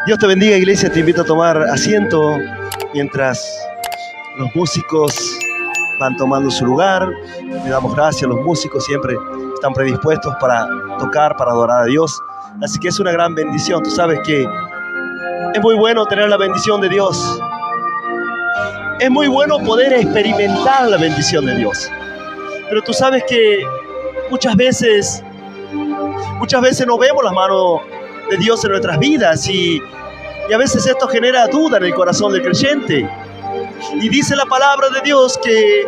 Dios te bendiga, iglesia. Te invito a tomar asiento mientras los músicos van tomando su lugar. Le damos gracias a los músicos, siempre están predispuestos para tocar, para adorar a Dios. Así que es una gran bendición. Tú sabes que es muy bueno tener la bendición de Dios. Es muy bueno poder experimentar la bendición de Dios. Pero tú sabes que muchas veces no vemos las manos de Dios en nuestras vidas y a veces esto genera duda en el corazón del creyente. Y dice la palabra de Dios que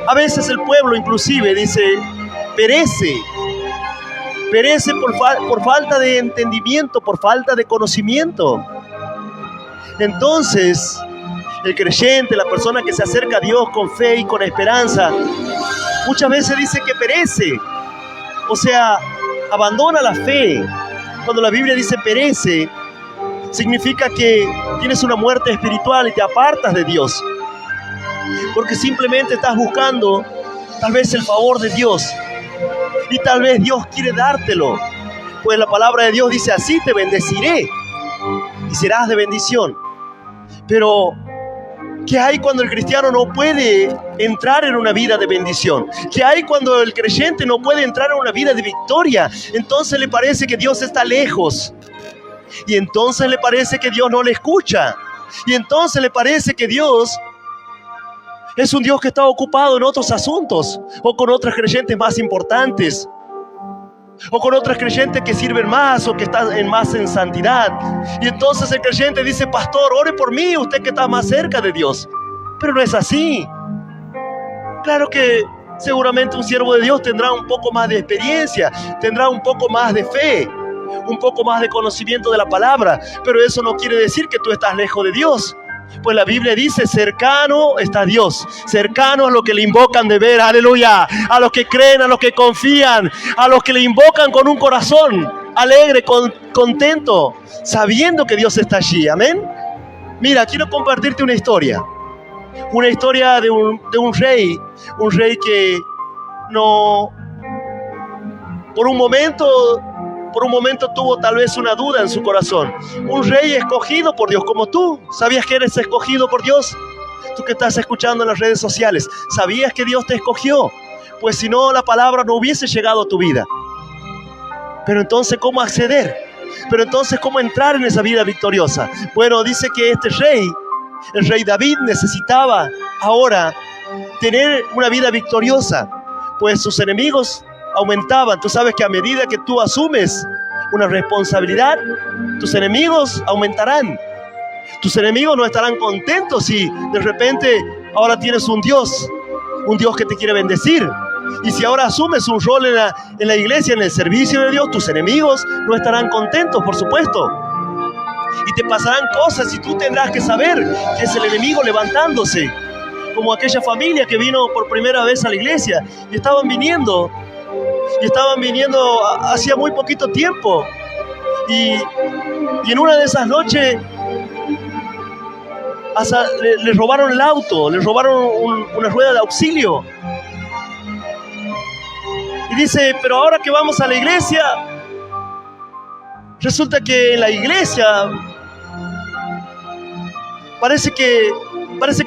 a veces el pueblo inclusive dice perece por falta de entendimiento, por falta de conocimiento. Entonces el creyente, la persona que se acerca a Dios con fe y con esperanza, muchas veces dice que perece, o sea, abandona la fe. Cuando la Biblia dice perece, significa que tienes una muerte espiritual y te apartas de Dios, porque simplemente estás buscando tal vez el favor de Dios, y tal vez Dios quiere dártelo, pues la palabra de Dios dice: así te bendeciré y serás de bendición. Pero ¿qué hay cuando el cristiano no puede entrar en una vida de bendición? ¿Qué hay cuando el creyente no puede entrar en una vida de victoria? Entonces le parece que Dios está lejos. Y entonces le parece que Dios no le escucha. Y entonces le parece que Dios es un Dios que está ocupado en otros asuntos, o con otros creyentes más importantes, o con otros creyentes que sirven más o que están más en santidad. Y entonces el creyente dice: pastor, ore por mí, usted que está más cerca de Dios. Pero no es así. Claro que seguramente un siervo de Dios tendrá un poco más de experiencia, tendrá un poco más de fe, un poco más de conocimiento de la palabra, pero eso no quiere decir que tú estás lejos de Dios. Pues la Biblia dice: cercano está Dios, cercano a los que le invocan de ver, aleluya, a los que creen, a los que confían, a los que le invocan con un corazón alegre, contento, sabiendo que Dios está allí, amén. Mira, quiero compartirte una historia de un rey que no, por un momento tuvo tal vez una duda en su corazón. Un rey escogido por Dios, como tú. ¿Sabías que eres escogido por Dios? Tú que estás escuchando en las redes sociales, ¿sabías que Dios te escogió? Pues si no, la palabra no hubiese llegado a tu vida. Pero entonces, ¿cómo acceder? Pero entonces, ¿cómo entrar en esa vida victoriosa? Bueno, dice que el rey David, necesitaba ahora tener una vida victoriosa, pues sus enemigos aumentaban. Tú sabes que a medida que tú asumes una responsabilidad, tus enemigos aumentarán. Tus enemigos no estarán contentos si de repente ahora tienes un Dios que te quiere bendecir. Y si ahora asumes un rol en la iglesia, en el servicio de Dios, tus enemigos no estarán contentos, por supuesto. Y te pasarán cosas y tú tendrás que saber que es el enemigo levantándose. Como aquella familia que vino por primera vez a la iglesia y estaban viniendo hacía muy poquito tiempo, y en una de esas noches le robaron el auto, le robaron una rueda de auxilio, y dice: pero ahora que vamos a la iglesia, resulta que en la iglesia parece que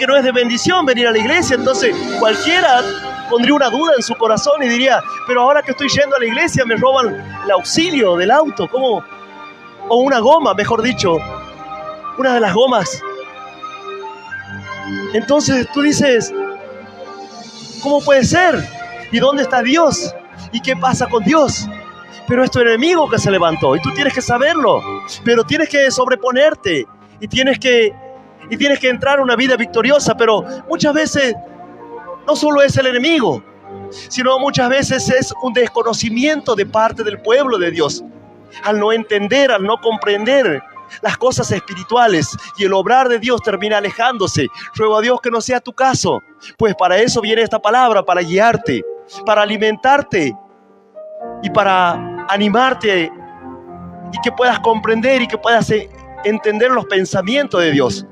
no es de bendición venir a la iglesia. Entonces cualquiera pondría una duda en su corazón y diría: pero ahora que estoy yendo a la iglesia me roban el auxilio del auto, ¿cómo? O una goma, mejor dicho, una de las gomas. Entonces tú dices: ¿cómo puede ser? ¿Y dónde está Dios? ¿Y qué pasa con Dios? Pero es tu enemigo que se levantó y tú tienes que saberlo, pero tienes que sobreponerte y tienes que entrar a una vida victoriosa. Pero muchas veces no solo es el enemigo, sino muchas veces es un desconocimiento de parte del pueblo de Dios, al no entender, al no comprender las cosas espirituales, y el obrar de Dios termina alejándose. Ruego a Dios que no sea tu caso, pues para eso viene esta palabra, para guiarte, para alimentarte y para animarte, y que puedas comprender y que puedas entender los pensamientos de Dios.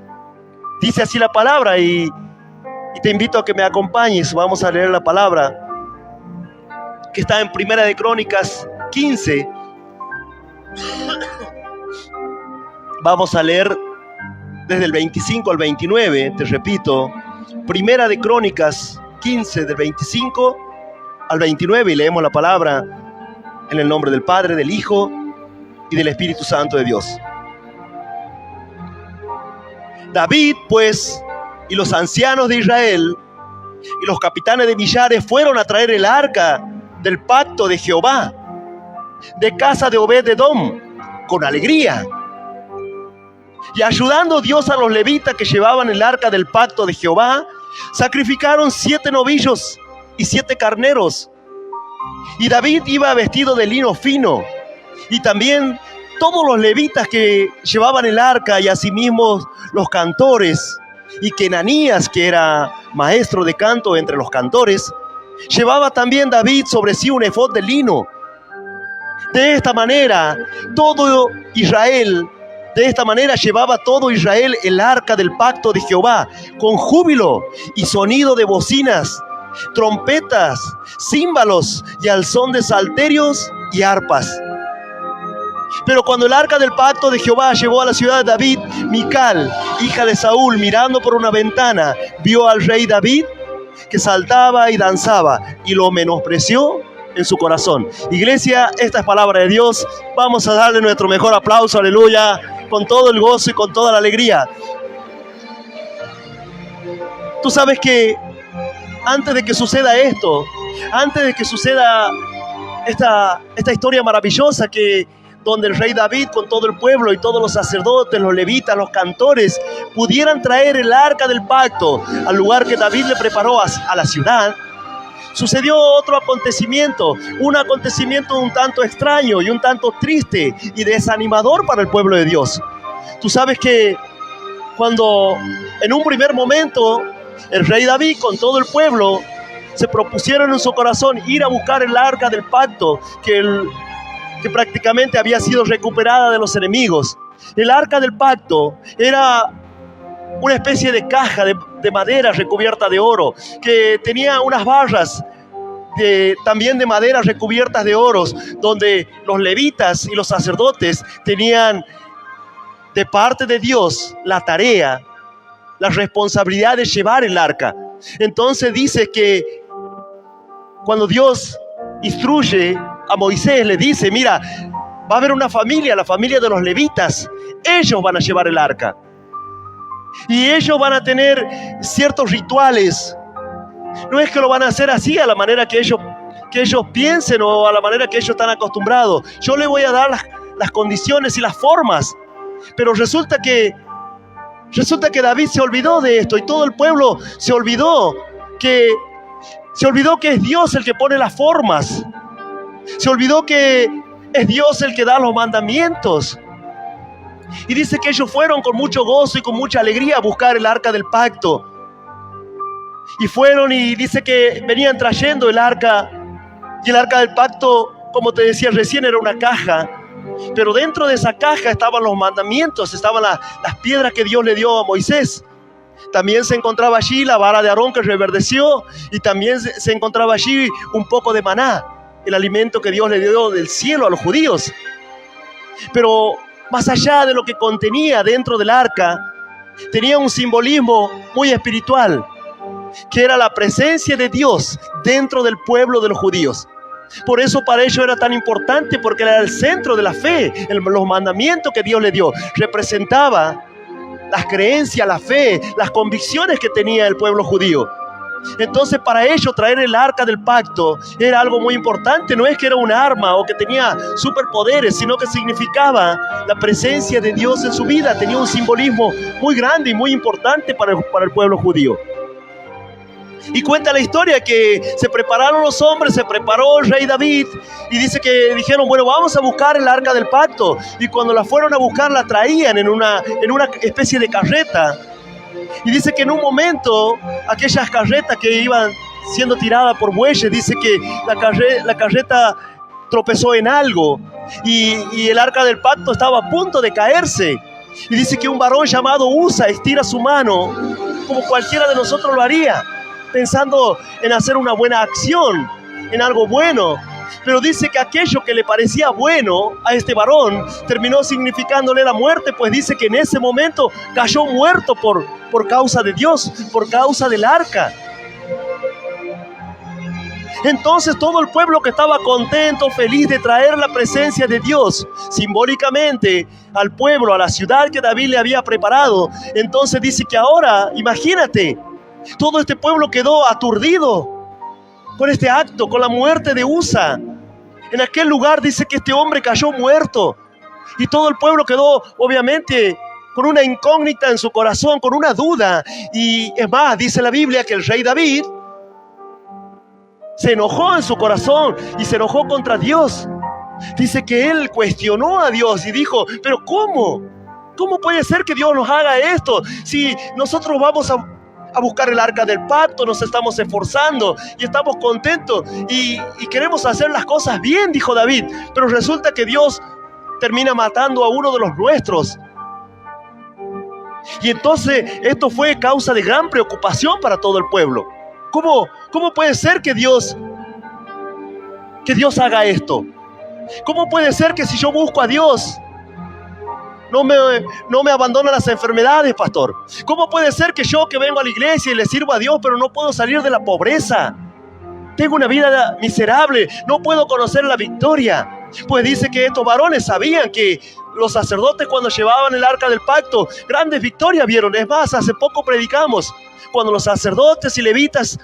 Dice así la palabra, y te invito a que me acompañes. Vamos a leer la palabra que está en Primera de Crónicas 15, Vamos a leer desde el 25 al 29, te repito, Primera de Crónicas 15, del 25 al 29, y leemos la palabra en el nombre del Padre, del Hijo y del Espíritu Santo de Dios. David, pues, y los ancianos de Israel y los capitanes de millares fueron a traer el arca del pacto de Jehová de casa de Obed-edom con alegría, y ayudando Dios a los levitas que llevaban el arca del pacto de Jehová, sacrificaron 7 novillos y 7 carneros. Y David iba vestido de lino fino, y también todos los levitas que llevaban el arca, y asimismo los cantores, y que Enanías, que era maestro de canto entre los cantores, llevaba también David sobre sí un efod de lino. De esta manera llevaba todo Israel el arca del pacto de Jehová, con júbilo y sonido de bocinas, trompetas, címbalos y al son de salterios y arpas. Pero cuando el arca del pacto de Jehová llegó a la ciudad de David, Mical, hija de Saúl, mirando por una ventana, vio al rey David que saltaba y danzaba, y lo menospreció en su corazón. Iglesia, esta es palabra de Dios. Vamos a darle nuestro mejor aplauso, aleluya, con todo el gozo y con toda la alegría. Tú sabes que antes de que suceda esto, antes de que suceda esta historia maravillosa donde el rey David con todo el pueblo y todos los sacerdotes, los levitas, los cantores pudieran traer el arca del pacto al lugar que David le preparó a la ciudad, sucedió otro acontecimiento, un acontecimiento un tanto extraño y un tanto triste y desanimador para el pueblo de Dios. Tú sabes que cuando en un primer momento el rey David con todo el pueblo se propusieron en su corazón ir a buscar el arca del pacto que prácticamente había sido recuperada de los enemigos. El arca del pacto era una especie de caja de madera recubierta de oro, que tenía unas barras también de madera recubiertas de oros, donde los levitas y los sacerdotes tenían de parte de Dios la tarea, la responsabilidad de llevar el arca. Entonces dice que cuando Dios instruye a Moisés, le dice: mira, va a haber una familia, la familia de los levitas, ellos van a llevar el arca. Y ellos van a tener ciertos rituales. No es que lo van a hacer así a la manera que ellos piensen o a la manera que ellos están acostumbrados. Yo les voy a dar las condiciones y las formas. Pero resulta que David se olvidó de esto, y todo el pueblo se olvidó que es Dios el que pone las formas. Se olvidó que es Dios el que da los mandamientos. Y dice que ellos fueron con mucho gozo y con mucha alegría a buscar el arca del pacto. Y fueron, y dice que venían trayendo el arca. Y el arca del pacto, como te decía recién, era una caja. Pero dentro de esa caja estaban los mandamientos, estaban las piedras que Dios le dio a Moisés. También se encontraba allí la vara de Aarón que reverdeció. Y también se encontraba allí un poco de maná, el alimento que Dios le dio del cielo a los judíos. Pero más allá de lo que contenía dentro del arca, tenía un simbolismo muy espiritual, que era la presencia de Dios dentro del pueblo de los judíos. Por eso para ellos era tan importante, porque era el centro de la fe. Los mandamientos que Dios le dio representaba las creencias, la fe, las convicciones que tenía el pueblo judío. Entonces para ellos traer el arca del pacto era algo muy importante. No es que era un arma o que tenía superpoderes, sino que significaba la presencia de Dios en su vida. Tenía un simbolismo muy grande y muy importante para el pueblo judío. Y cuenta la historia que se prepararon los hombres, se preparó el rey David, y dice que dijeron: bueno, vamos a buscar el arca del pacto. Y cuando la fueron a buscar, la traían en una especie de carreta. Y dice que en un momento aquellas carretas que iban siendo tiradas por bueyes, dice que la carreta tropezó en algo, y el arca del pacto estaba a punto de caerse. Y dice que un varón llamado Usa estira su mano, como cualquiera de nosotros lo haría, pensando en hacer una buena acción, en algo bueno. Pero dice que aquello que le parecía bueno a este varón terminó significándole la muerte, pues dice que en ese momento cayó muerto por causa de Dios, por causa del arca. Entonces todo el pueblo que estaba contento, feliz de traer la presencia de Dios simbólicamente al pueblo, a la ciudad que David le había preparado, entonces dice que ahora, imagínate, todo este pueblo quedó aturdido con este acto, con la muerte de Usa. En aquel lugar dice que este hombre cayó muerto y todo el pueblo quedó obviamente con una incógnita en su corazón, con una duda. Y es más, dice la Biblia que el rey David se enojó en su corazón y se enojó contra Dios. Dice que él cuestionó a Dios y dijo, pero ¿cómo? ¿Cómo puede ser que Dios nos haga esto? Si nosotros vamos a buscar el arca del pacto, nos estamos esforzando y estamos contentos y queremos hacer las cosas bien, dijo David, pero resulta que Dios termina matando a uno de los nuestros. Y entonces esto fue causa de gran preocupación para todo el pueblo. ¿Cómo puede ser que Dios haga esto? ¿Cómo puede ser que si yo busco a Dios no me abandonan las enfermedades, pastor? ¿Cómo puede ser que yo que vengo a la iglesia y le sirvo a Dios, pero no puedo salir de la pobreza? Tengo una vida miserable, no puedo conocer la victoria. Pues dice que estos varones sabían que los sacerdotes cuando llevaban el arca del pacto, grandes victorias vieron. Es más, hace poco predicamos, cuando los sacerdotes y levitas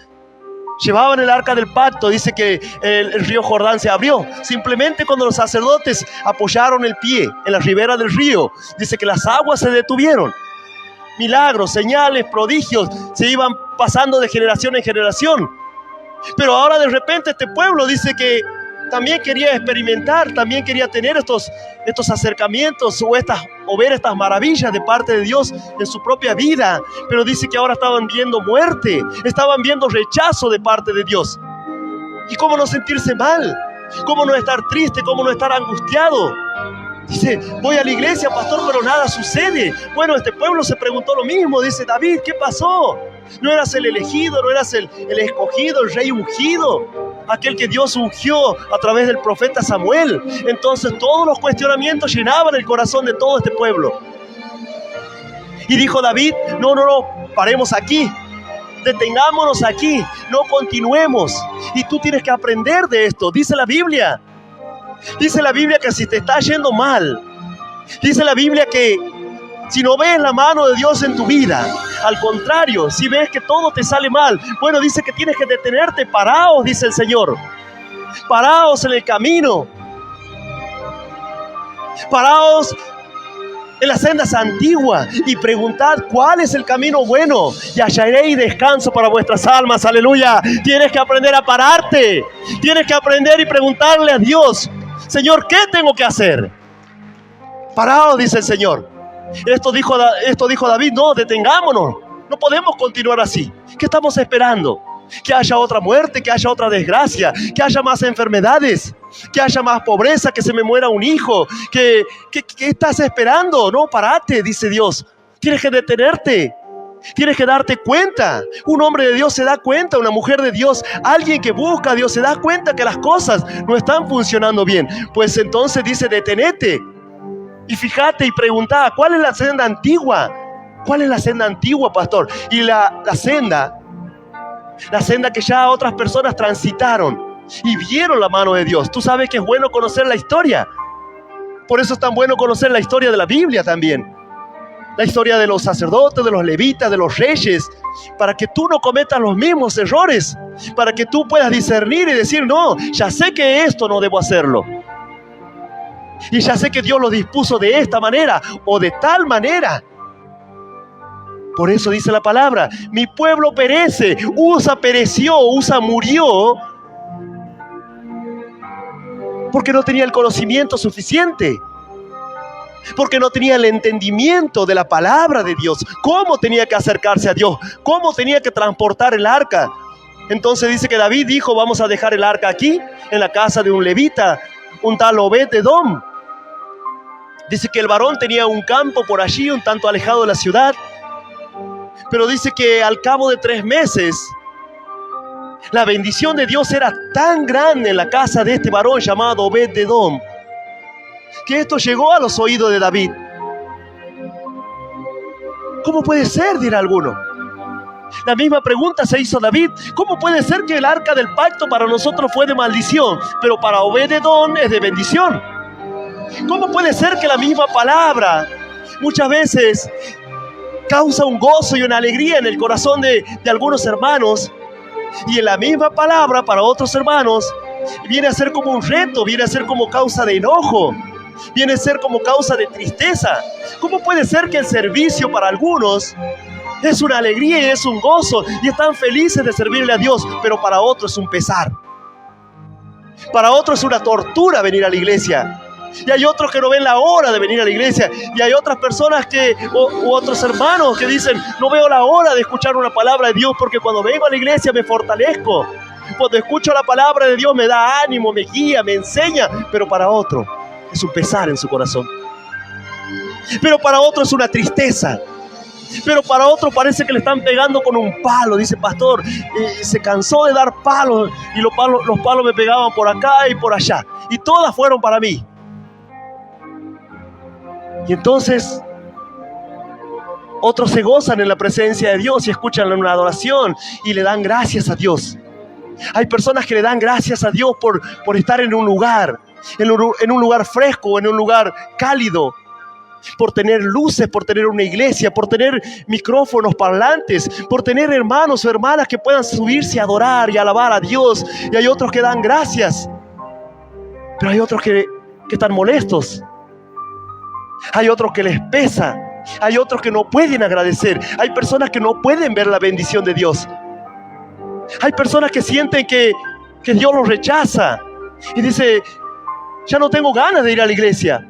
llevaban el arca del pacto, dice que el río Jordán se abrió. Simplemente cuando los sacerdotes apoyaron el pie en la ribera del río, dice que las aguas se detuvieron. Milagros, señales, prodigios se iban pasando de generación en generación. Pero ahora de repente este pueblo dice que también quería experimentar, también quería tener estos acercamientos o ver estas maravillas de parte de Dios en su propia vida. Pero dice que ahora estaban viendo muerte, estaban viendo rechazo de parte de Dios. ¿Y cómo no sentirse mal? ¿Cómo no estar triste? ¿Cómo no estar angustiado? Dice, voy a la iglesia, pastor, pero nada sucede. Bueno, este pueblo se preguntó lo mismo. Dice, David, ¿qué pasó? ¿No eras el elegido? ¿No eras el escogido, el rey ungido? Aquel que Dios ungió a través del profeta Samuel. Entonces todos los cuestionamientos llenaban el corazón de todo este pueblo. Y dijo David, no, paremos aquí. Detengámonos aquí, no continuemos. Y tú tienes que aprender de esto. Dice la Biblia que si te está yendo mal, dice la Biblia que si no ves la mano de Dios en tu vida, al contrario, si ves que todo te sale mal, bueno, dice que tienes que detenerte. Paraos, dice el Señor. Paraos en el camino. Paraos en las sendas antiguas y preguntad cuál es el camino bueno y hallaréis descanso para vuestras almas. Aleluya. Tienes que aprender a pararte. Tienes que aprender y preguntarle a Dios, Señor, ¿qué tengo que hacer? Paraos, dice el Señor. Esto dijo David, no, detengámonos. No podemos continuar así. ¿Qué estamos esperando? Que haya otra muerte, que haya otra desgracia, que haya más enfermedades, que haya más pobreza, que se me muera un hijo. ¿Qué estás esperando? No, parate, dice Dios. Tienes que detenerte. Tienes que darte cuenta. Un hombre de Dios se da cuenta, una mujer de Dios, alguien que busca a Dios se da cuenta que las cosas no están funcionando bien. Pues entonces dice, detenete. Y fíjate y preguntá, ¿cuál es la senda antigua? ¿Cuál es la senda antigua, pastor? Y la senda que ya otras personas transitaron y vieron la mano de Dios. Tú sabes que es bueno conocer la historia. Por eso es tan bueno conocer la historia de la Biblia también. La historia de los sacerdotes, de los levitas, de los reyes, para que tú no cometas los mismos errores, para que tú puedas discernir y decir, no, ya sé que esto no debo hacerlo. Y ya sé que Dios lo dispuso de esta manera o de tal manera. Por eso dice la palabra, mi pueblo perece. Usa pereció, Usa murió, porque no tenía el conocimiento suficiente, porque no tenía el entendimiento de la palabra de Dios, cómo tenía que acercarse a Dios, cómo tenía que transportar el arca. Entonces dice que David dijo, vamos a dejar el arca aquí, en la casa de un levita, un tal Obed-Edom. Dice que el varón tenía un campo por allí, un tanto alejado de la ciudad. Pero dice que al cabo de 3 meses, La bendición de Dios era tan grande en la casa de este varón llamado Obed-Edom, que esto llegó a los oídos de David. ¿Cómo puede ser?, dirá alguno. La misma pregunta se hizo David. ¿Cómo puede ser que el arca del pacto para nosotros fue de maldición, pero para Obed-Edom es de bendición? ¿Cómo puede ser que la misma palabra muchas veces causa un gozo y una alegría en el corazón de algunos hermanos, y en la misma palabra para otros hermanos viene a ser como un reto, viene a ser como causa de enojo, viene a ser como causa de tristeza? ¿Cómo puede ser que el servicio para algunos es una alegría y es un gozo y están felices de servirle a Dios, pero para otros es un pesar? Para otros es una tortura venir a la iglesia. Y hay otros que no ven la hora de venir a la iglesia. Y hay otras personas u otros hermanos que dicen: no veo la hora de escuchar una palabra de Dios, porque cuando vengo a la iglesia me fortalezco. Cuando escucho la palabra de Dios me da ánimo, me guía, me enseña. Pero para otro es un pesar en su corazón. Pero para otro es una tristeza. Pero para otro parece que le están pegando con un palo. Dice: pastor, se cansó de dar palos, y los palos me pegaban por acá y por allá, y todas fueron para mí. Y entonces otros se gozan en la presencia de Dios y escuchan una adoración y le dan gracias a Dios. Hay personas que le dan gracias a Dios por estar en un lugar, en un lugar fresco, en un lugar cálido, por tener luces, por tener una iglesia, por tener micrófonos parlantes, por tener hermanos o hermanas que puedan subirse a adorar y alabar a Dios. Y hay otros que dan gracias, pero hay otros que están molestos. Hay otros que les pesa. Hay otros que no pueden agradecer. Hay personas que no pueden ver la bendición de Dios. Hay personas que sienten que Dios los rechaza y dice: ya no tengo ganas de ir a la iglesia.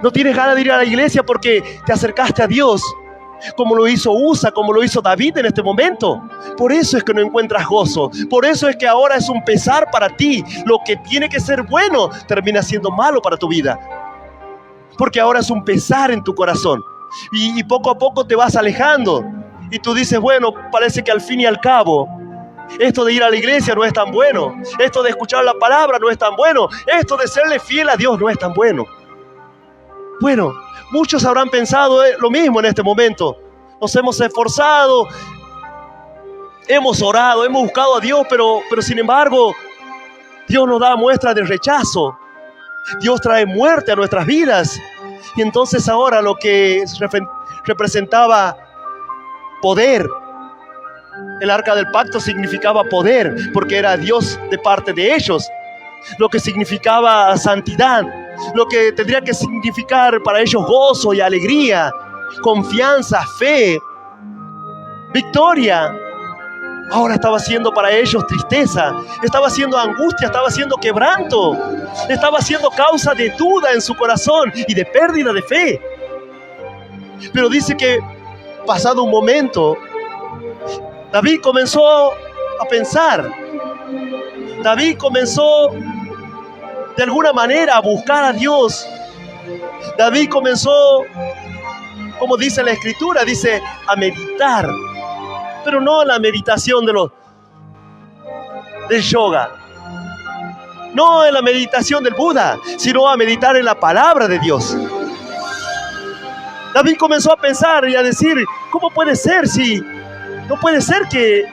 No tienes ganas de ir a la iglesia porque te acercaste a Dios, como lo hizo Usa, como lo hizo David en este momento. Por eso es que no encuentras gozo. Por eso es que ahora es un pesar para ti. Lo que tiene que ser bueno termina siendo malo para tu vida, porque ahora es un pesar en tu corazón. Y poco a poco te vas alejando. Y tú dices: bueno, parece que al fin y al cabo esto de ir a la iglesia no es tan bueno. Esto de escuchar la palabra no es tan bueno. Esto de serle fiel a Dios no es tan bueno. Bueno, muchos habrán pensado lo mismo en este momento. Nos hemos esforzado, hemos orado, hemos buscado a Dios, pero sin embargo, Dios nos da muestras de rechazo. Dios trae muerte a nuestras vidas. Y entonces ahora lo que representaba poder, el arca del pacto significaba poder, porque era Dios de parte de ellos. Lo que significaba santidad, lo que tendría que significar para ellos gozo y alegría, confianza, fe, victoria, ahora estaba siendo para ellos tristeza, estaba siendo angustia, estaba siendo quebranto, estaba siendo causa de duda en su corazón y de pérdida de fe. Pero dice que pasado un momento, David comenzó a pensar. David comenzó de alguna manera a buscar a Dios. David comenzó, como dice la Escritura, dice, a meditar. Pero no la meditación del yoga, no en la meditación del Buda, sino a meditar en la palabra de Dios. David comenzó a pensar y a decir: ¿cómo puede ser si no puede ser que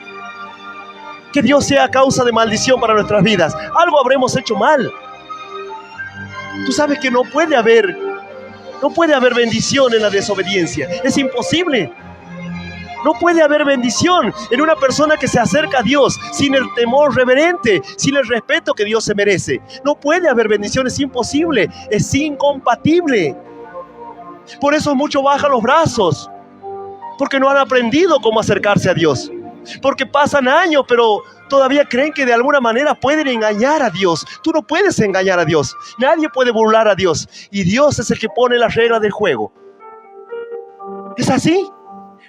Dios sea causa de maldición para nuestras vidas? Algo habremos hecho mal. Tú sabes que no puede haber bendición en la desobediencia. Es imposible. No puede haber bendición en una persona que se acerca a Dios sin el temor reverente, sin el respeto que Dios se merece. No puede haber bendición, es imposible, es incompatible. Por eso muchos bajan los brazos, porque no han aprendido cómo acercarse a Dios. Porque pasan años, pero todavía creen que de alguna manera pueden engañar a Dios. Tú no puedes engañar a Dios. Nadie puede burlar a Dios. Y Dios es el que pone las reglas del juego. Es así.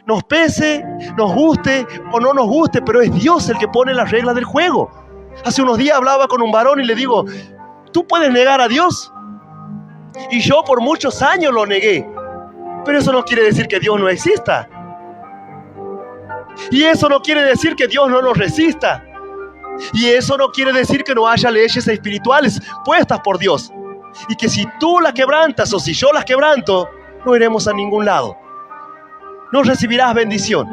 Nos pese, nos guste o no nos guste, pero es Dios el que pone las reglas del juego. Hace unos días hablaba con un varón y le digo: ¿tú puedes negar a Dios? Y yo por muchos años lo negué. Pero eso no quiere decir que Dios no exista. Y eso no quiere decir que Dios no nos resista. Y eso no quiere decir que no haya leyes espirituales puestas por Dios. Y que si tú las quebrantas o si yo las quebranto, no iremos a ningún lado. No recibirás bendición.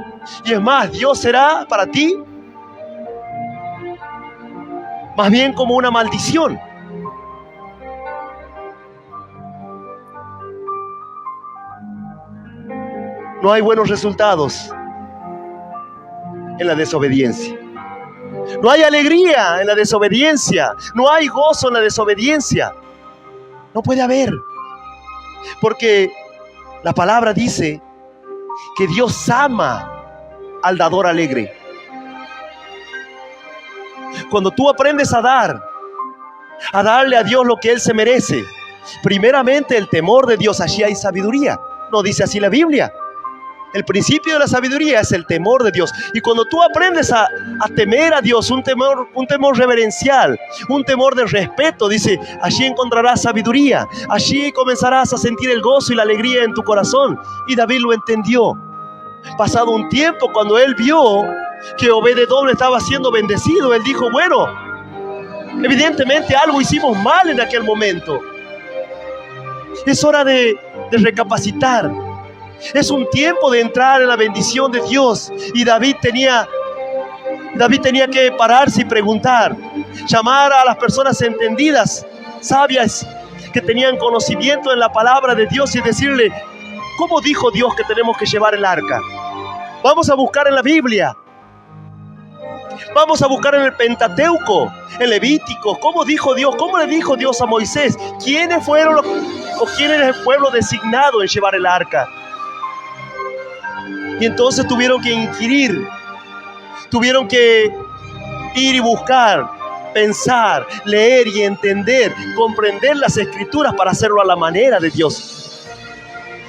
Y es más, Dios será para ti más bien como una maldición. No hay buenos resultados en la desobediencia. No hay alegría en la desobediencia. No hay gozo en la desobediencia. No puede haber. Porque la palabra dice que Dios ama al dador alegre. Cuando tú aprendes a darle a Dios lo que Él se merece, primeramente el temor de Dios, allí hay sabiduría. ¿No dice así la Biblia? El principio de la sabiduría es el temor de Dios. Y cuando tú aprendes a temer a Dios, un temor reverencial, un temor de respeto, dice, allí encontrarás sabiduría. Allí comenzarás a sentir el gozo y la alegría en tu corazón. Y David lo entendió. Pasado un tiempo, cuando él vio que Obed-Edom estaba siendo bendecido, él dijo, bueno, evidentemente algo hicimos mal en aquel momento. Es hora de recapacitar. Es un tiempo de entrar en la bendición de Dios. Y David tenía que pararse y preguntar, llamar a las personas entendidas, sabias, que tenían conocimiento en la palabra de Dios y decirle, ¿cómo dijo Dios que tenemos que llevar el arca? Vamos a buscar en la Biblia. Vamos a buscar en el Pentateuco, en Levítico. ¿Cómo dijo Dios? ¿Cómo le dijo Dios a Moisés? ¿Quiénes fueron quién era el pueblo designado en llevar el arca? Y entonces tuvieron que inquirir, tuvieron que ir y buscar, pensar, leer y entender, comprender las Escrituras para hacerlo a la manera de Dios.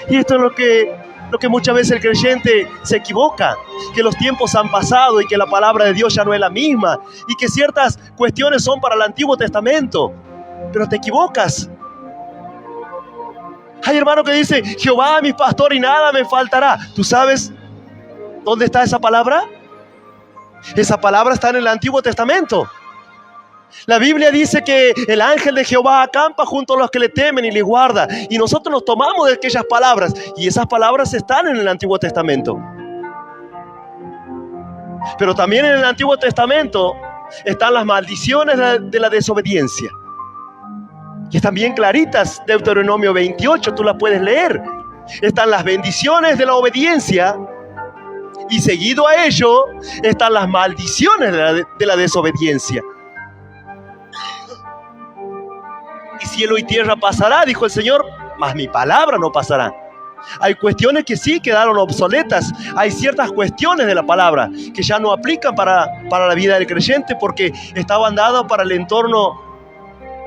Y esto es lo que muchas veces el creyente se equivoca, que los tiempos han pasado y que la palabra de Dios ya no es la misma y que ciertas cuestiones son para el Antiguo Testamento, pero te equivocas. Hay hermano que dice, Jehová es mi pastor y nada me faltará. ¿Tú sabes dónde está esa palabra? Esa palabra está en el Antiguo Testamento. La Biblia dice que el ángel de Jehová acampa junto a los que le temen y les guarda. Y nosotros nos tomamos de aquellas palabras. Y esas palabras están en el Antiguo Testamento. Pero también en el Antiguo Testamento están las maldiciones de la desobediencia. Y están bien claritas. Deuteronomio 28, tú las puedes leer. Están las bendiciones de la obediencia. Y seguido a ello están las maldiciones de la desobediencia. Y cielo y tierra pasará, dijo el Señor, mas mi palabra no pasará. Hay cuestiones que sí quedaron obsoletas. Hay ciertas cuestiones de la palabra que ya no aplican para la vida del creyente porque estaban dadas para el entorno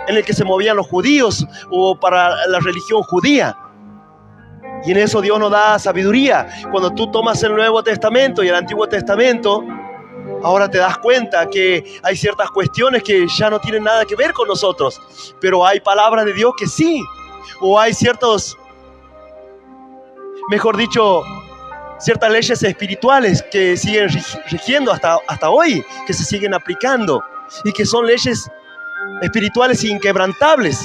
en el que se movían los judíos o para la religión judía. Y en eso Dios nos da sabiduría. Cuando tú tomas el Nuevo Testamento y el Antiguo Testamento, ahora te das cuenta que hay ciertas cuestiones que ya no tienen nada que ver con nosotros. Pero hay palabras de Dios que sí. O hay ciertas leyes espirituales que siguen rigiendo hasta hoy, que se siguen aplicando. Y que son leyes espirituales inquebrantables.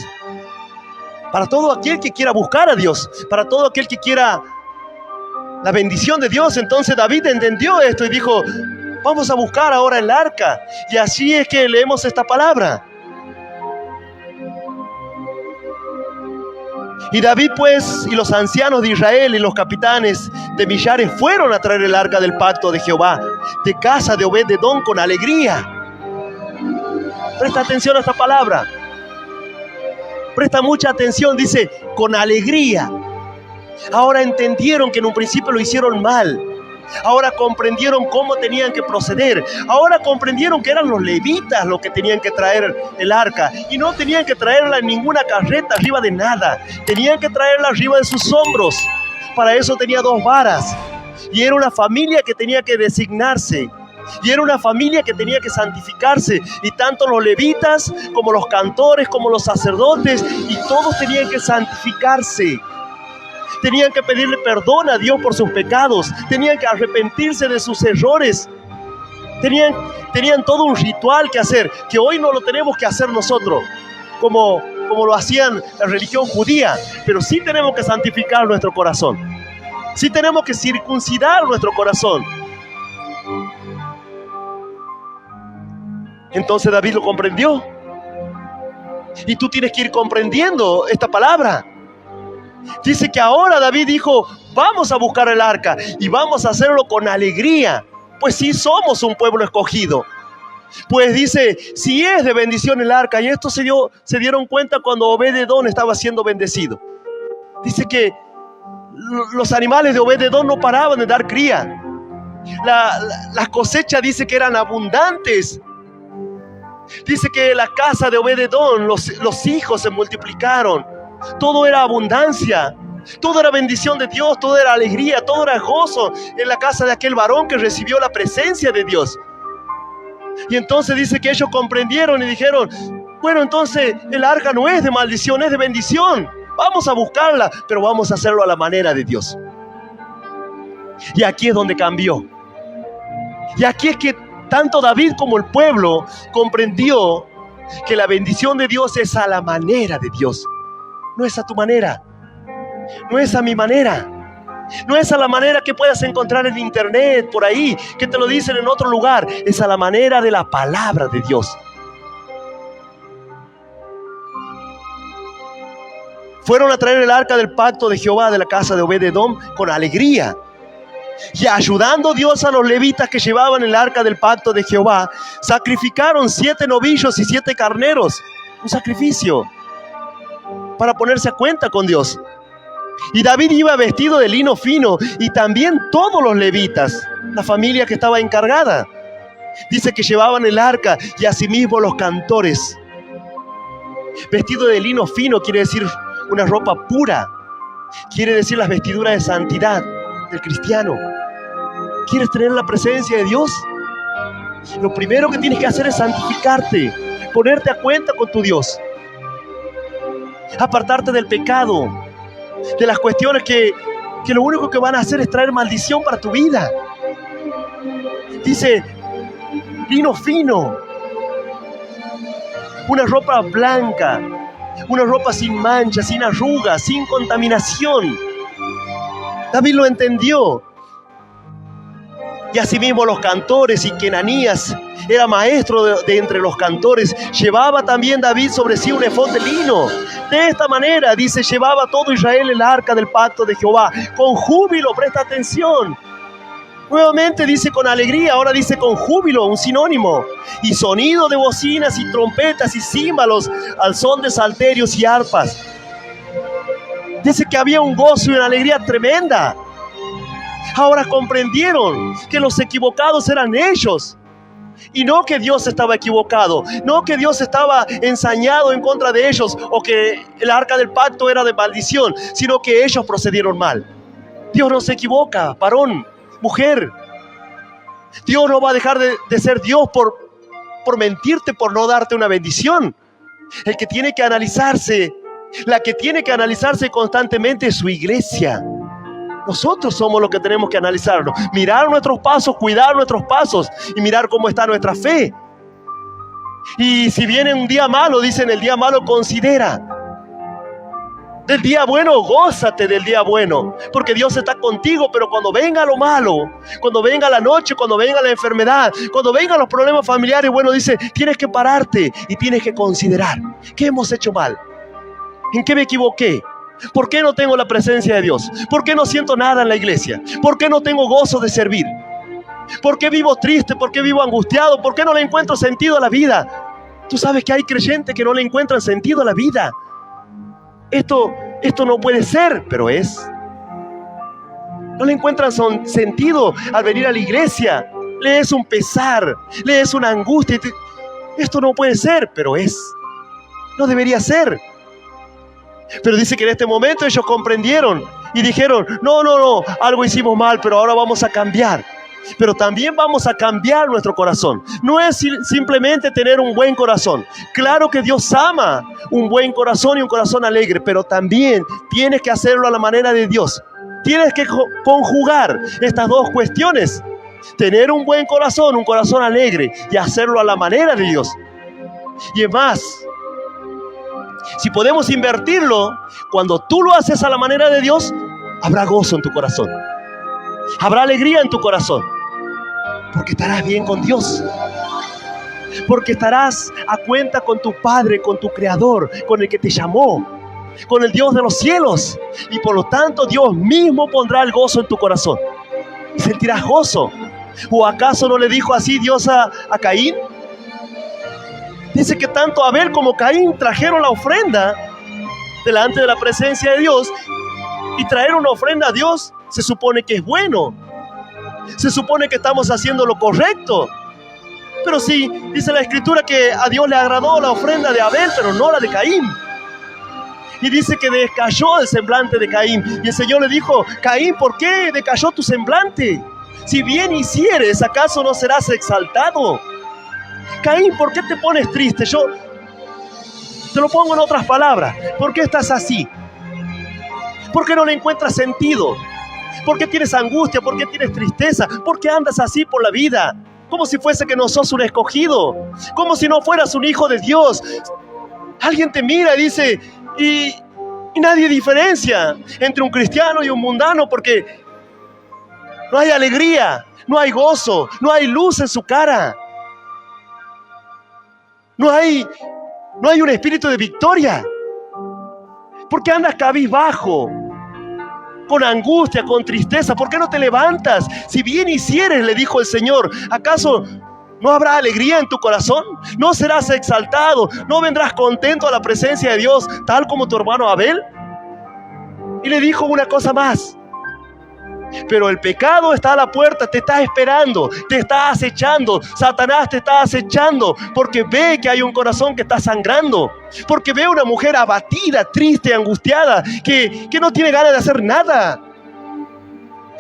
Para todo aquel que quiera buscar a Dios, para todo aquel que quiera la bendición de Dios. Entonces David entendió esto y dijo, vamos a buscar ahora el arca. Y así es que leemos esta palabra. Y David pues, y los ancianos de Israel y los capitanes de millares fueron a traer el arca del pacto de Jehová, de casa de Obed-Edom con alegría. Presta atención a esta palabra. Presta mucha atención, dice, con alegría. Ahora entendieron que en un principio lo hicieron mal. Ahora comprendieron cómo tenían que proceder. Ahora comprendieron que eran los levitas los que tenían que traer el arca. Y no tenían que traerla en ninguna carreta, arriba de nada. Tenían que traerla arriba de sus hombros. Para eso tenía 2 varas. Y era una familia que tenía que designarse. Y era una familia que tenía que santificarse. Y tanto los levitas, como los cantores, como los sacerdotes, y todos tenían que santificarse. Tenían que pedirle perdón a Dios por sus pecados. Tenían que arrepentirse de sus errores. Tenían todo un ritual que hacer, que hoy no lo tenemos que hacer nosotros, como lo hacían la religión judía. Pero sí tenemos que santificar nuestro corazón. Sí tenemos que circuncidar nuestro corazón. Entonces David lo comprendió. Y tú tienes que ir comprendiendo esta palabra. Dice que ahora David dijo, vamos a buscar el arca y vamos a hacerlo con alegría, pues sí somos un pueblo escogido. Pues dice, si es de bendición el arca, y esto se dieron cuenta cuando Obed-edom estaba siendo bendecido. Dice que los animales de Obed-edom no paraban de dar cría. Las cosechas dice que eran abundantes. Dice que la casa de Obed-edom, los hijos se multiplicaron. Todo era abundancia, todo era bendición de Dios, todo era alegría, todo era gozo en la casa de aquel varón que recibió la presencia de Dios. Y entonces dice que ellos comprendieron y dijeron, bueno, entonces el arca no es de maldición, es de bendición. Vamos a buscarla, pero vamos a hacerlo a la manera de Dios. Y aquí es donde cambió. Y aquí es que tanto David como el pueblo comprendió que la bendición de Dios es a la manera de Dios. No es a tu manera, no es a mi manera, no es a la manera que puedas encontrar en internet, por ahí, que te lo dicen en otro lugar. Es a la manera de la palabra de Dios. Fueron a traer el arca del pacto de Jehová de la casa de Obed-edom con alegría. Y ayudando Dios a los levitas que llevaban el arca del pacto de Jehová, sacrificaron 7 novillos y 7 carneros. Un sacrificio para ponerse a cuenta con Dios. Y David iba vestido de lino fino, y también todos los levitas, la familia que estaba encargada. Dice que llevaban el arca y asimismo los cantores. Vestido de lino fino quiere decir una ropa pura. Quiere decir las vestiduras de santidad del cristiano. ¿Quieres tener la presencia de Dios? Lo primero que tienes que hacer es santificarte, ponerte a cuenta con tu Dios, apartarte del pecado, de las cuestiones que lo único que van a hacer es traer maldición para tu vida. Dice, lino fino, una ropa blanca, una ropa sin mancha, sin arrugas, sin contaminación. David lo entendió. Y asimismo los cantores, y que Ananías era maestro de entre los cantores, llevaba también David sobre sí un efod de lino. De esta manera, dice, llevaba todo Israel el arca del pacto de Jehová. Con júbilo, presta atención. Nuevamente dice con alegría, ahora dice con júbilo, un sinónimo. Y sonido de bocinas y trompetas y címbalos al son de salterios y arpas. Dice que había un gozo y una alegría tremenda. Ahora comprendieron que los equivocados eran ellos. Y no que Dios estaba equivocado, no que Dios estaba ensañado en contra de ellos, o que el arca del pacto era de maldición, sino que ellos procedieron mal. Dios no se equivoca, varón, mujer. Dios no va a dejar de ser Dios por mentirte, por no darte una bendición. El que tiene que analizarse, la que tiene que analizarse constantemente es su iglesia. Nosotros somos los que tenemos que analizarnos, mirar nuestros pasos, cuidar nuestros pasos y mirar cómo está nuestra fe. Y si viene un día malo, dicen, el día malo considera. Del día bueno, gózate del día bueno, porque Dios está contigo. Pero cuando venga lo malo, cuando venga la noche, cuando venga la enfermedad, cuando vengan los problemas familiares, bueno, dice, tienes que pararte y tienes que considerar, ¿qué hemos hecho mal? ¿En qué me equivoqué? ¿Por qué no tengo la presencia de Dios? ¿Por qué no siento nada en la iglesia? ¿Por qué no tengo gozo de servir? ¿Por qué vivo triste? ¿Por qué vivo angustiado? ¿Por qué no le encuentro sentido a la vida? Tú sabes que hay creyentes que no le encuentran sentido a la vida. Esto no puede ser, pero es. No le encuentran sentido al venir a la iglesia. Le es un pesar, le es una angustia. Esto no puede ser, pero es. No debería ser. Pero dice que en este momento ellos comprendieron y dijeron, no, algo hicimos mal, pero ahora vamos a cambiar. pero también vamos a cambiar nuestro corazón. No es simplemente tener un buen corazón. Claro que Dios ama un buen corazón y un corazón alegre, pero también tienes que hacerlo a la manera de Dios. Tienes que conjugar estas dos cuestiones. Tener un buen corazón, un corazón alegre, y hacerlo a la manera de Dios. Y es más, si podemos invertirlo, cuando tú lo haces a la manera de Dios, habrá gozo en tu corazón. Habrá alegría en tu corazón. Porque estarás bien con Dios. Porque estarás a cuenta con tu Padre, con tu Creador, con el que te llamó, con el Dios de los cielos. Y por lo tanto Dios mismo pondrá el gozo en tu corazón. Y sentirás gozo. ¿O acaso no le dijo así Dios a Caín? Dice que tanto Abel como Caín trajeron la ofrenda delante de la presencia de Dios. Y traer una ofrenda a Dios se supone que es bueno. Se supone que estamos haciendo lo correcto. Pero sí, dice la Escritura que a Dios le agradó la ofrenda de Abel, pero no la de Caín. Y dice que decayó el semblante de Caín. Y el Señor le dijo: Caín, ¿por qué decayó tu semblante? Si bien hicieres, ¿acaso no serás exaltado? Caín, ¿por qué te pones triste? Yo te lo pongo en otras palabras. ¿Por qué estás así? ¿Por qué no le encuentras sentido? ¿Por qué tienes angustia? ¿Por qué tienes tristeza? ¿Por qué andas así por la vida? Como si fuese que no sos un escogido. Como si no fueras un hijo de Dios. Alguien te mira y dice, y nadie diferencia entre un cristiano y un mundano, porque no hay alegría, no hay gozo, no hay luz en su cara. No hay un espíritu de victoria. ¿Por qué andas cabizbajo? Con angustia, con tristeza. ¿Por qué no te levantas? Si bien hicieres, le dijo el Señor, ¿acaso no habrá alegría en tu corazón? ¿No serás exaltado? ¿No vendrás contento a la presencia de Dios, tal como tu hermano Abel? Y le dijo una cosa más. Pero el pecado está a la puerta, te está esperando, te está acechando. Satanás te está acechando porque ve que hay un corazón que está sangrando, porque ve una mujer abatida, triste, angustiada, que no tiene ganas de hacer nada,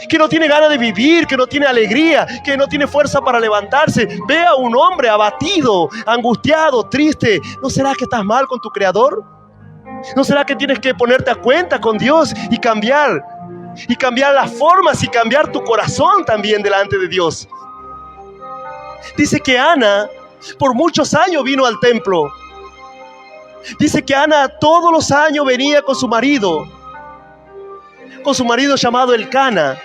que no tiene ganas de vivir, que no tiene alegría, que no tiene fuerza para levantarse. Ve a un hombre abatido, angustiado, triste. ¿No será que estás mal con tu Creador? ¿No será que tienes que ponerte a cuenta con Dios y cambiar las formas y cambiar tu corazón también delante de Dios? Dice que Ana por muchos años vino al templo. Dice que Ana todos los años venía con su marido llamado Elcana.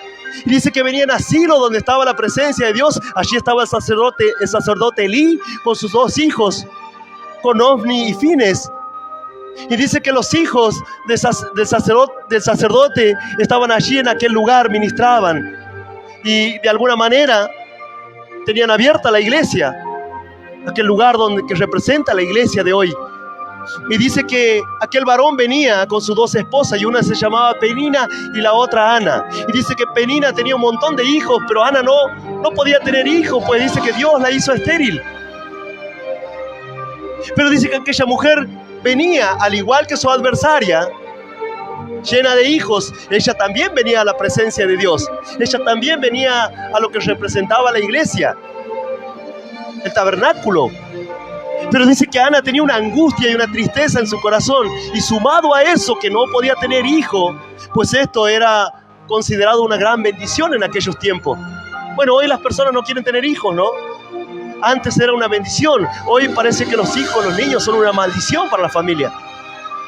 Y dice que venían a Silo, donde estaba la presencia de Dios. Allí estaba el sacerdote Elí con sus dos hijos, con Ofni y Fines. Y dice que los hijos del sacerdote estaban allí en aquel lugar, ministraban. Y de alguna manera tenían abierta la iglesia, aquel lugar que representa la iglesia de hoy. Y dice que aquel varón venía con sus dos esposas, y una se llamaba Penina y la otra Ana. Y dice que Penina tenía un montón de hijos, pero Ana no podía tener hijos, pues dice que Dios la hizo estéril. Pero dice que aquella mujer venía, al igual que su adversaria, llena de hijos. Ella también venía a la presencia de Dios. Ella también venía a lo que representaba la iglesia, el tabernáculo. Pero dice que Ana tenía una angustia y una tristeza en su corazón. Y sumado a eso, que no podía tener hijo, pues esto era considerado una gran bendición en aquellos tiempos. Bueno, hoy las personas no quieren tener hijos, ¿no? Antes era una bendición. Hoy parece que los hijos, los niños son una maldición para la familia.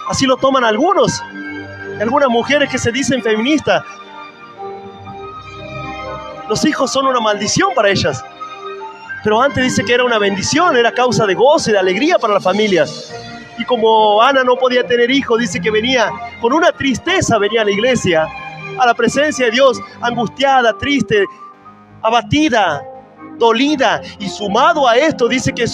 Así lo toman algunas mujeres que se dicen feministas. Los hijos son una maldición para ellas. Pero antes dice que era una bendición, era causa de gozo y de alegría para las familias. Y como Ana no podía tener hijos, dice que venía con una tristeza, venía a la iglesia, a la presencia de Dios, angustiada, triste, abatida, dolida. Y sumado a esto, dice que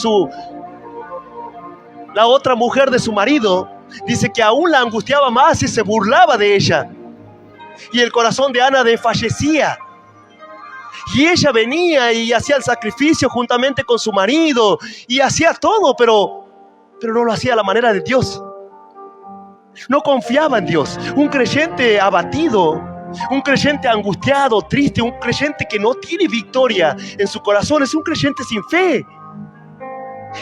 la otra mujer de su marido, dice que aún la angustiaba más y se burlaba de ella. Y el corazón de Ana desfallecía. Y ella venía y hacía el sacrificio juntamente con su marido y hacía todo, pero no lo hacía a la manera de Dios. No confiaba en Dios. Un creyente abatido, Un creyente angustiado, triste, un creyente que no tiene victoria en su corazón, es un creyente sin fe.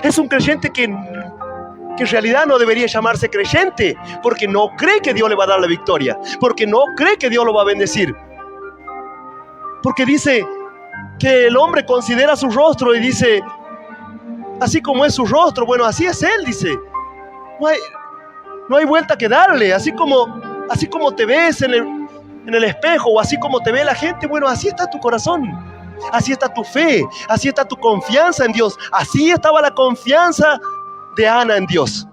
Es un creyente que en realidad no debería llamarse creyente, porque no cree que Dios le va a dar la victoria, porque no cree que Dios lo va a bendecir. Porque dice que el hombre considera su rostro y dice, así como es su rostro, bueno, así es él, dice. No hay vuelta que darle, así como te ves en el espejo, o así como te ve la gente, bueno, así está tu corazón, así está tu fe, así está tu confianza en Dios. Así estaba la confianza de Ana en Dios.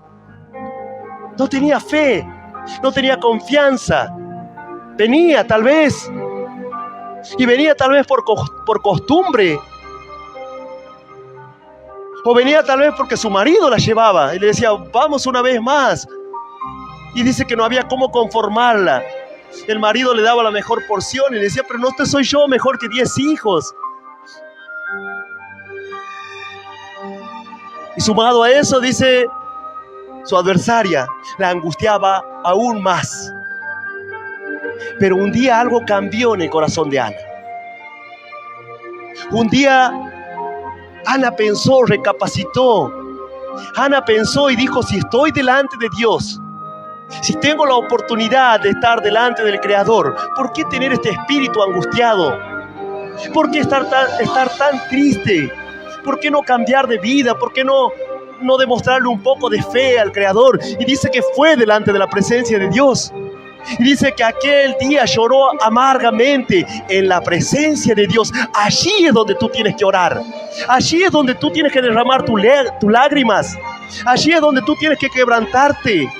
No tenía fe, no tenía confianza. Venía tal vez por costumbre, o venía tal vez porque su marido la llevaba y le decía, vamos una vez más, y dice que no había cómo conformarla. El marido le daba la mejor porción y le decía, pero no te soy yo mejor que 10 hijos. Y sumado a eso, dice, su adversaria la angustiaba aún más. Pero un día algo cambió en el corazón de Ana. Un día Ana pensó, recapacitó. Ana pensó y dijo, si estoy delante de Dios, si tengo la oportunidad de estar delante del Creador, ¿por qué tener este espíritu angustiado? ¿Por qué estar tan triste? ¿Por qué no cambiar de vida? ¿Por qué no demostrarle un poco de fe al Creador? Y dice que fue delante de la presencia de Dios. Y dice que aquel día lloró amargamente en la presencia de Dios. Allí es donde tú tienes que orar. Allí es donde tú tienes que derramar tus lágrimas. Allí es donde tú tienes que quebrantarte.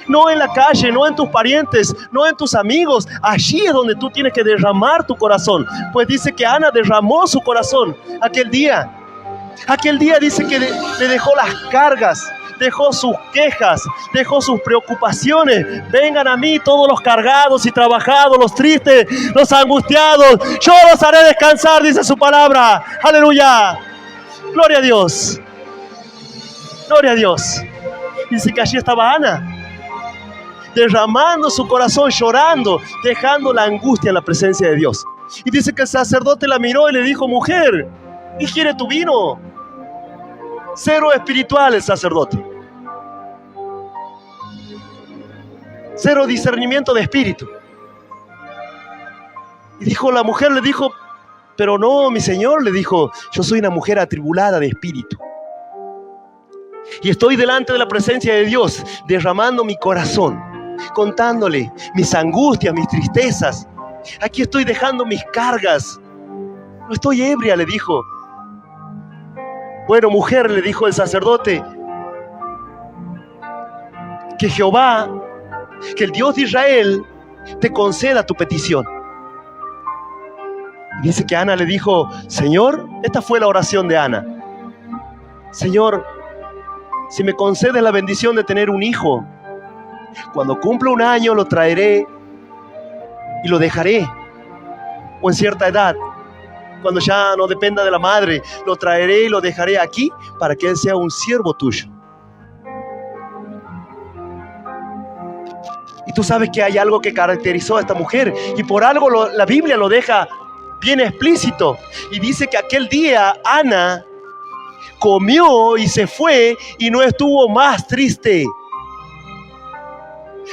No en la calle, no en tus parientes, no en tus amigos. Allí es donde tú tienes que derramar tu corazón. Pues dice que Ana derramó su corazón aquel día. Aquel día dice que le dejó las cargas, dejó sus quejas, dejó sus preocupaciones. Vengan a mí todos los cargados y trabajados, los tristes, los angustiados. Yo los haré descansar, dice su palabra. Aleluya. Gloria a Dios. Gloria a Dios. Dice que allí estaba Ana, derramando su corazón, llorando, dejando la angustia en la presencia de Dios. Y dice que el sacerdote la miró y le dijo, mujer, ¿y quiere tu vino? Cero espiritual el sacerdote. Cero discernimiento de espíritu. Y dijo, la mujer le dijo, pero no, mi señor, le dijo, yo soy una mujer atribulada de espíritu. Y estoy delante de la presencia de Dios, derramando mi corazón, contándole mis angustias, mis tristezas. Aquí estoy dejando mis cargas. No estoy ebria, le dijo. Bueno, mujer, le dijo el sacerdote, que Jehová, que el Dios de Israel, te conceda tu petición. Y dice que Ana le dijo, Señor, esta fue la oración de Ana. Señor, si me concedes la bendición de tener un hijo, cuando cumpla 1 año lo traeré y lo dejaré. O en cierta edad, cuando ya no dependa de la madre, lo traeré y lo dejaré aquí para que él sea un siervo tuyo. Y tú sabes que hay algo que caracterizó a esta mujer, y por algo la Biblia lo deja bien explícito. Y dice que aquel día Ana comió y se fue y no estuvo más triste.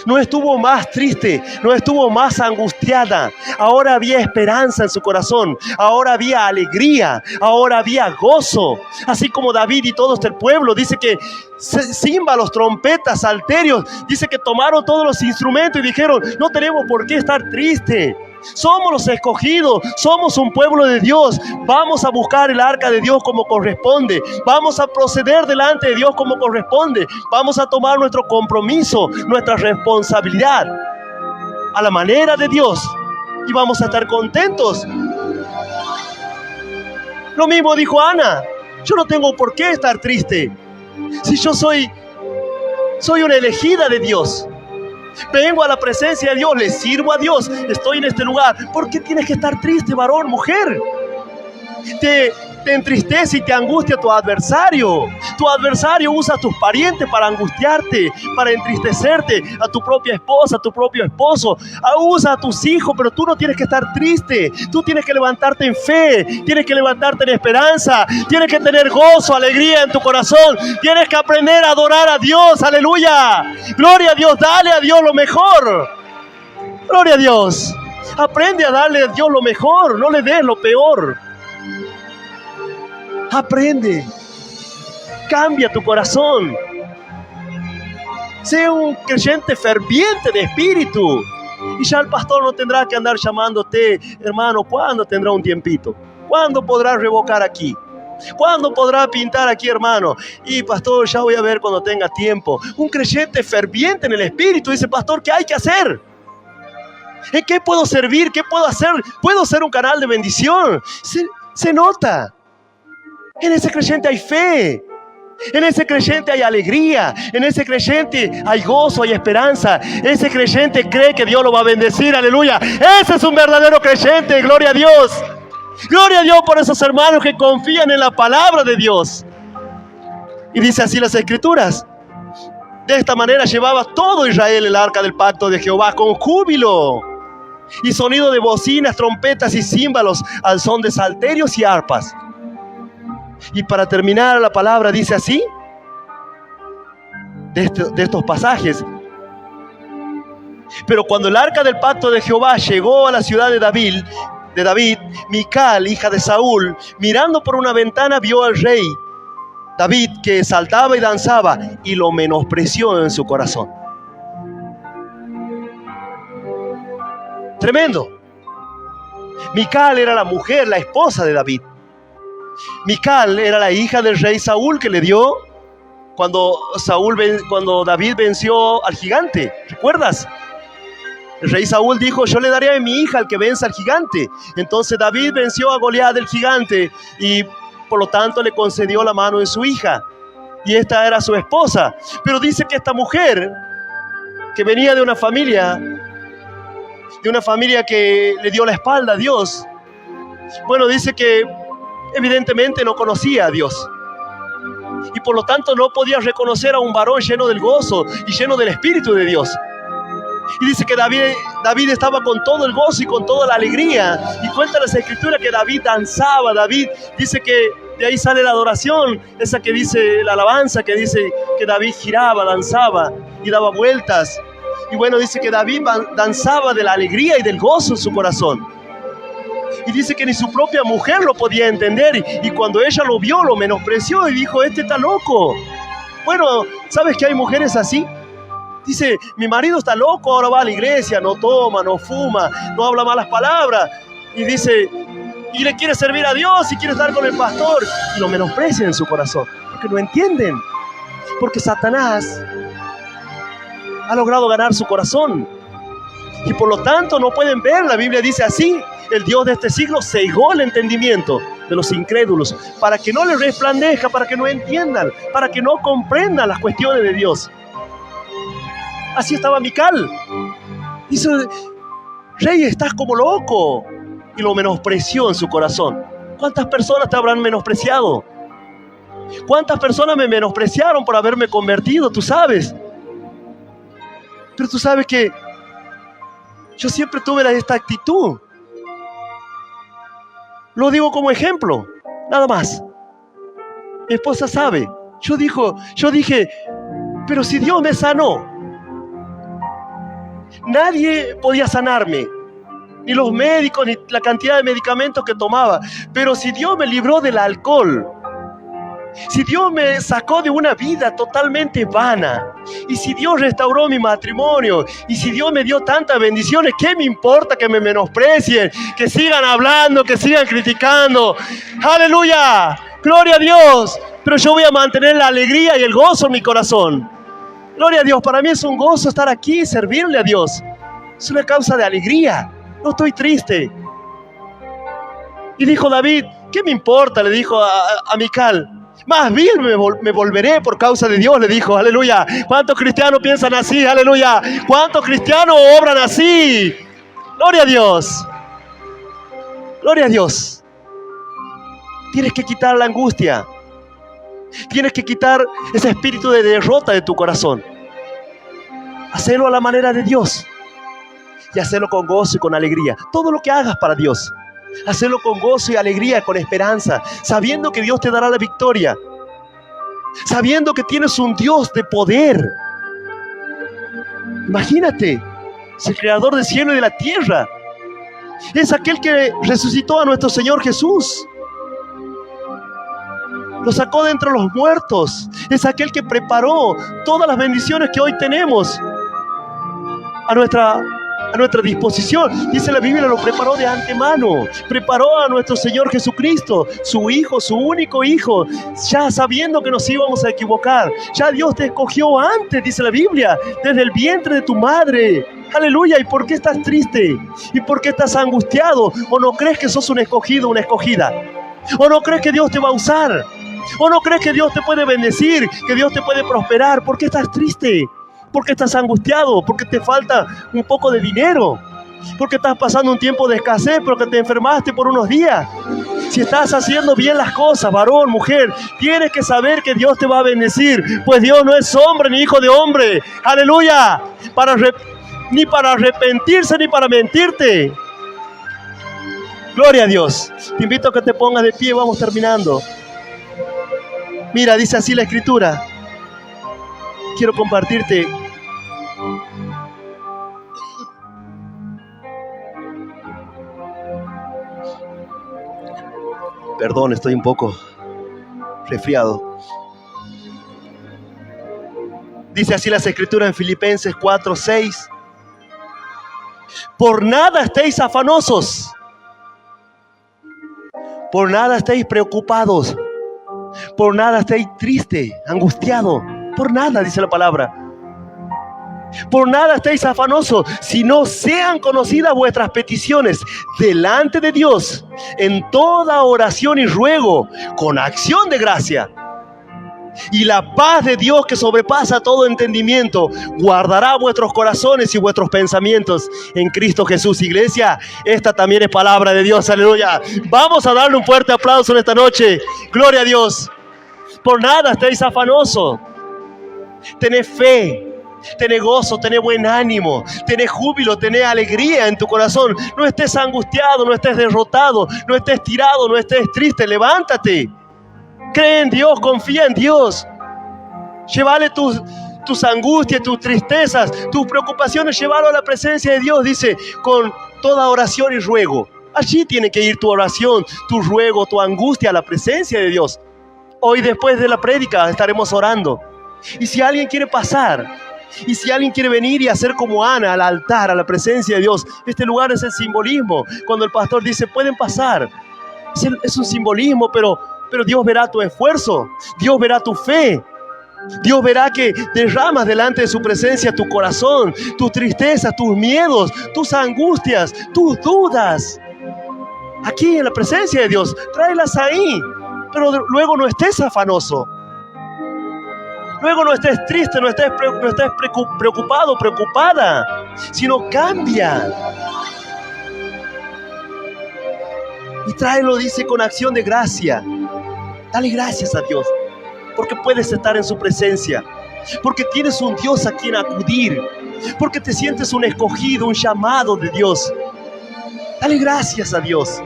No estuvo más triste, no estuvo más angustiada. Ahora había esperanza en su corazón, ahora había alegría, ahora había gozo. Así como David y todo este pueblo, dice que címbalos, trompetas, salterios, dice que tomaron todos los instrumentos y dijeron, no tenemos por qué estar tristes. Somos los escogidos, somos un pueblo de Dios. Vamos a buscar el arca de Dios como corresponde. Vamos a proceder delante de Dios como corresponde. Vamos a tomar nuestro compromiso, nuestra responsabilidad a la manera de Dios, y vamos a estar contentos. Lo mismo dijo Ana. Yo no tengo por qué estar triste. Si yo soy una elegida de Dios, vengo a la presencia de Dios, le sirvo a Dios, estoy en este lugar. ¿Por qué tienes que estar triste, varón, mujer? Te te entristece y te angustia tu adversario. Tu adversario usa a tus parientes para angustiarte, para entristecerte, a tu propia esposa, a tu propio esposo. Usa a tus hijos, pero tú no tienes que estar triste. Tú tienes que levantarte en fe, tienes que levantarte en esperanza, tienes que tener gozo, alegría en tu corazón. Tienes que aprender a adorar a Dios. Aleluya. Gloria a Dios. Dale a Dios lo mejor. Gloria a Dios. Aprende a darle a Dios lo mejor, no le des lo peor. Aprende. Cambia tu corazón. Sé un creyente ferviente de espíritu. Y ya el pastor no tendrá que andar llamándote, hermano, ¿cuándo tendrá un tiempito? ¿Cuándo podrá revocar aquí? ¿Cuándo podrá pintar aquí, hermano? Y pastor, ya voy a ver cuando tenga tiempo. Un creyente ferviente en el espíritu dice, pastor, ¿qué hay que hacer? ¿En qué puedo servir? ¿Qué puedo hacer? ¿Puedo ser un canal de bendición? Se nota. En ese creyente hay fe. En ese creyente hay alegría. En ese creyente hay gozo, hay esperanza. Ese creyente cree que Dios lo va a bendecir. Aleluya. Ese es un verdadero creyente. Gloria a Dios. Gloria a Dios por esos hermanos que confían en la palabra de Dios. Y dice así las Escrituras. De esta manera llevaba todo Israel el arca del pacto de Jehová con júbilo y sonido de bocinas, trompetas y címbalos al son de salterios y arpas. Y para terminar la palabra dice así, de estos pasajes. Pero cuando el arca del pacto de Jehová llegó a la ciudad de David, Mical, hija de Saúl, mirando por una ventana vio al rey David que saltaba y danzaba y lo menospreció en su corazón. Tremendo. Mical era la mujer, la esposa de David. Mical era la hija del rey Saúl que le dio cuando David venció al gigante. ¿Recuerdas? El rey Saúl dijo, yo le daré a mi hija al que venza al gigante. Entonces David venció a Goliat el gigante y por lo tanto le concedió la mano de su hija. Y esta era su esposa. Pero dice que esta mujer, que venía de una familia que le dio la espalda a Dios, bueno, dice que evidentemente no conocía a Dios. Y por lo tanto no podía reconocer a un varón lleno del gozo y lleno del Espíritu de Dios. Y dice que David estaba con todo el gozo y con toda la alegría. Y cuenta las Escrituras que David danzaba. David dice que de ahí sale la adoración, esa que dice la alabanza, que dice que David giraba, danzaba y daba vueltas. Y bueno, dice que David danzaba de la alegría y del gozo en su corazón. Y dice que ni su propia mujer lo podía entender. Y cuando ella lo vio, lo menospreció y dijo, este está loco. Bueno, ¿sabes que hay mujeres así? Dice, mi marido está loco, ahora va a la iglesia, no toma, no fuma, no habla malas palabras. Y dice, y le quiere servir a Dios y quiere estar con el pastor. Y lo menosprecian en su corazón, porque no entienden. Porque Satanás ha logrado ganar su corazón. Y por lo tanto no pueden ver, la Biblia dice así, el Dios de este siglo cegó el entendimiento de los incrédulos, para que no les resplandezca, para que no entiendan, para que no comprendan las cuestiones de Dios. Así estaba Mical. Dice, rey, estás como loco. Y lo menospreció en su corazón. ¿Cuántas personas te habrán menospreciado? ¿Cuántas personas me menospreciaron por haberme convertido? Tú sabes. Pero tú sabes que yo siempre tuve esta actitud. Lo digo como ejemplo, nada más. Mi esposa sabe. Yo dije, pero si Dios me sanó, nadie podía sanarme, ni los médicos, ni la cantidad de medicamentos que tomaba. Pero si Dios me libró del alcohol, si Dios me sacó de una vida totalmente vana, y si Dios restauró mi matrimonio, y si Dios me dio tantas bendiciones, ¿qué me importa que me menosprecien, que sigan hablando, que sigan criticando? ¡Aleluya! ¡Gloria a Dios! Pero yo voy a mantener la alegría y el gozo en mi corazón. Gloria a Dios, para mí es un gozo estar aquí y servirle a Dios. Es una causa de alegría, no estoy triste. Y dijo David, ¿qué me importa? Le dijo a Mical. Más bien me volveré por causa de Dios, le dijo, aleluya. ¿Cuántos cristianos piensan así? Aleluya. ¿Cuántos cristianos obran así? Gloria a Dios. Gloria a Dios. Tienes que quitar la angustia. Tienes que quitar ese espíritu de derrota de tu corazón. Hacelo a la manera de Dios. Y hacerlo con gozo y con alegría. Todo lo que hagas para Dios, hacerlo con gozo y alegría, con esperanza, sabiendo que Dios te dará la victoria, sabiendo que tienes un Dios de poder. Imagínate, es el creador del cielo y de la tierra. Es aquel que resucitó a nuestro Señor Jesús. Lo sacó de entre los muertos. Es aquel que preparó todas las bendiciones que hoy tenemos a nuestra disposición. Dice la Biblia, lo preparó de antemano. Preparó a nuestro Señor Jesucristo, su Hijo, su único Hijo, ya sabiendo que nos íbamos a equivocar. Ya Dios te escogió antes, dice la Biblia, desde el vientre de tu madre. Aleluya. ¿Y por qué estás triste? ¿Y por qué estás angustiado? ¿O no crees que sos un escogido, una escogida? ¿O no crees que Dios te va a usar? ¿O no crees que Dios te puede bendecir, que Dios te puede prosperar? ¿Por qué estás triste? ¿Por qué estás angustiado? ¿Por qué te falta un poco de dinero? ¿Por qué estás pasando un tiempo de escasez, pero que te enfermaste por unos días? Si estás haciendo bien las cosas, varón, mujer, tienes que saber que Dios te va a bendecir, pues Dios no es hombre ni hijo de hombre. ¡Aleluya! Ni para arrepentirse ni para mentirte. Gloria a Dios. Te invito a que te pongas de pie, vamos terminando. Mira, dice así la Escritura. Quiero compartirte perdón, estoy un poco resfriado. Dice así las Escrituras en Filipenses 4:6. Por nada estéis afanosos, por nada estéis preocupados, por nada estéis tristes, angustiados. Por nada, dice la palabra. Por nada estéis afanosos, sino sean conocidas vuestras peticiones delante de Dios en toda oración y ruego, con acción de gracia. Y la paz de Dios, que sobrepasa todo entendimiento, guardará vuestros corazones y vuestros pensamientos en Cristo Jesús. Iglesia, esta también es palabra de Dios. Aleluya. Vamos a darle un fuerte aplauso en esta noche. Gloria a Dios. Por nada estéis afanosos. Tenés fe, tenés gozo, tenés buen ánimo, tenés júbilo, tenés alegría en tu corazón. No estés angustiado, no estés derrotado, no estés tirado, no estés triste. Levántate, cree en Dios, confía en Dios. Llévale tus angustias, tus tristezas, tus preocupaciones, llévalo a la presencia de Dios. Dice, con toda oración y ruego. Allí tiene que ir tu oración, tu ruego, tu angustia a la presencia de Dios. Hoy, después de la prédica, estaremos orando. Y si alguien quiere pasar, y si alguien quiere venir y hacer como Ana al altar, a la presencia de Dios, este lugar es el simbolismo. Cuando el pastor dice, pueden pasar, es un simbolismo, pero Dios verá tu esfuerzo, Dios verá tu fe, Dios verá que derramas delante de su presencia tu corazón, tus tristezas, tus miedos, tus angustias, tus dudas. Aquí en la presencia de Dios, tráelas ahí, pero luego no estés afanoso. Luego no estés triste, no estés preocupado, preocupada, sino cambia. Y tráelo, dice, con acción de gracia. Dale gracias a Dios, porque puedes estar en su presencia, porque tienes un Dios a quien acudir, porque te sientes un escogido, un llamado de Dios. Dale gracias a Dios.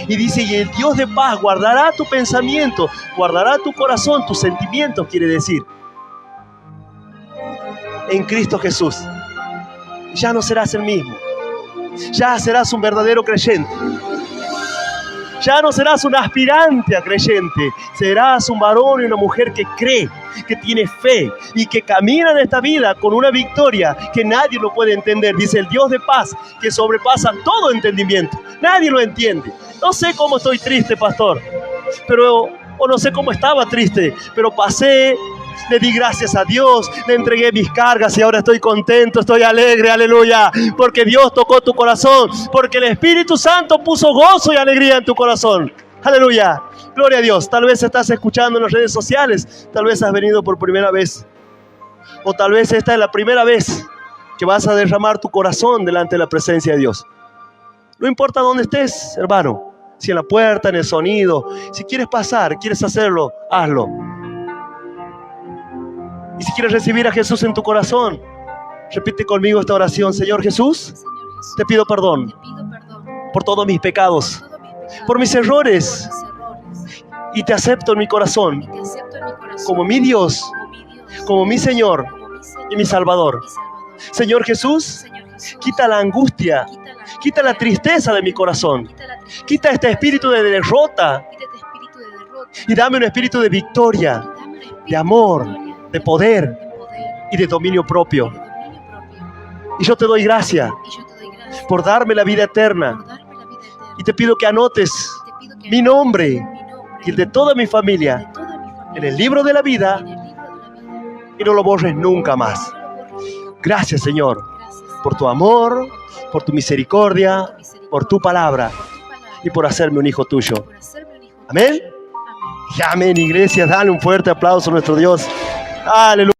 Y dice, y el Dios de paz guardará tu pensamiento, guardará tu corazón, tus sentimientos, quiere decir, en Cristo Jesús. Ya no serás el mismo. Ya serás un verdadero creyente. Ya no serás un aspirante a creyente. Serás un varón y una mujer que cree, que tiene fe y que camina en esta vida con una victoria que nadie lo puede entender. Dice el Dios de paz, que sobrepasa todo entendimiento. Nadie lo entiende. No sé cómo estoy triste, pastor, o no sé cómo estaba triste, pero pasé, le di gracias a Dios, le entregué mis cargas y ahora estoy contento, estoy alegre, aleluya, porque Dios tocó tu corazón, porque el Espíritu Santo puso gozo y alegría en tu corazón, aleluya, gloria a Dios. Tal vez estás escuchando en las redes sociales, tal vez has venido por primera vez, o tal vez esta es la primera vez que vas a derramar tu corazón delante de la presencia de Dios. No importa dónde estés, hermano, Si en la puerta, en el sonido. Si quieres pasar, quieres hacerlo, hazlo. Y si quieres recibir a Jesús en tu corazón, repite conmigo esta oración. Señor Jesús, te pido perdón por todos mis pecados, por mis errores, y te acepto en mi corazón como mi Dios, como mi Señor y mi Salvador. Señor Jesús, quita la angustia, quita la tristeza de mi corazón, quita este espíritu de derrota y dame un espíritu de victoria, de amor, de poder y de dominio propio. Y yo te doy gracias por darme la vida eterna. Y te pido que anotes mi nombre y el de toda mi familia en el libro de la vida y no lo borres nunca más. Gracias, Señor, por tu amor, por tu misericordia, por tu palabra y por hacerme un hijo tuyo. Amén. Y amén, iglesia. Dale un fuerte aplauso a nuestro Dios. Aleluya.